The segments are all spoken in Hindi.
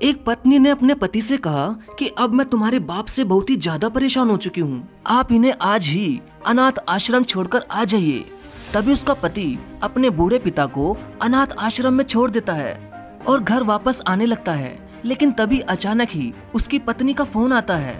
एक पत्नी ने अपने पति से कहा कि अब मैं तुम्हारे बाप से बहुत ही ज्यादा परेशान हो चुकी हूँ, आप इन्हें आज ही अनाथ आश्रम छोड़कर आ जाइए। तभी उसका पति अपने बूढ़े पिता को अनाथ आश्रम में छोड़ देता है और घर वापस आने लगता है। लेकिन तभी अचानक ही उसकी पत्नी का फोन आता है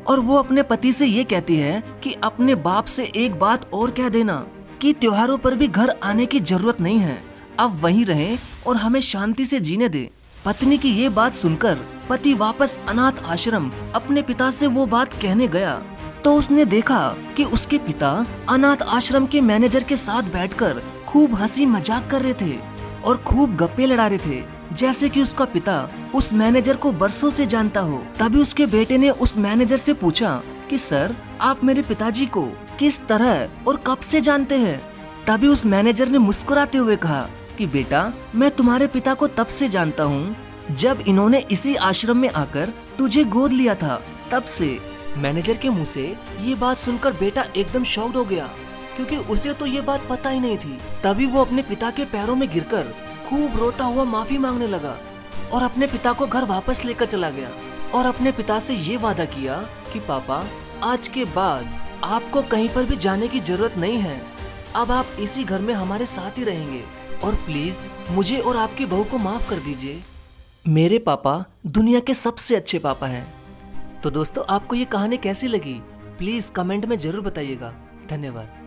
और वो अपने पति से ये कहती है कि अपने बाप से एक बात और कह देना कि त्योहारों पर भी घर आने की जरूरत नहीं है, अब वहीं रहें और हमें शांति से जीने दे। पत्नी की ये बात सुनकर पति वापस अनाथ आश्रम अपने पिता से वो बात कहने गया तो उसने देखा कि उसके पिता अनाथ आश्रम के मैनेजर के साथ बैठकर खूब हंसी मजाक कर रहे थे और खूब गप्पे लड़ा रहे थे, जैसे कि उसका पिता उस मैनेजर को बरसों से जानता हो। तभी उसके बेटे ने उस मैनेजर से पूछा कि सर, आप मेरे पिताजी को किस तरह और कब से जानते हैं? तभी उस मैनेजर ने मुस्कुराते हुए कहा कि बेटा, मैं तुम्हारे पिता को तब से जानता हूँ जब इन्होंने इसी आश्रम में आकर तुझे गोद लिया था, तब से। मैनेजर के मुंह से ये बात सुनकर बेटा एकदम शॉक्ड हो गया, क्योंकि उसे तो ये बात पता ही नहीं थी। तभी वो अपने पिता के पैरों में गिरकर खूब रोता हुआ माफी मांगने लगा और अपने पिता को घर वापस लेकर चला गया और अपने पिता से ये वादा किया कि पापा, आज के बाद आपको कहीं पर भी जाने की जरूरत नहीं है, अब आप इसी घर में हमारे साथ ही रहेंगे और प्लीज मुझे और आपकी बहू को माफ कर दीजिए। मेरे पापा दुनिया के सबसे अच्छे पापा हैं। तो दोस्तों, आपको ये कहानी कैसी लगी प्लीज कमेंट में जरूर बताइएगा। धन्यवाद।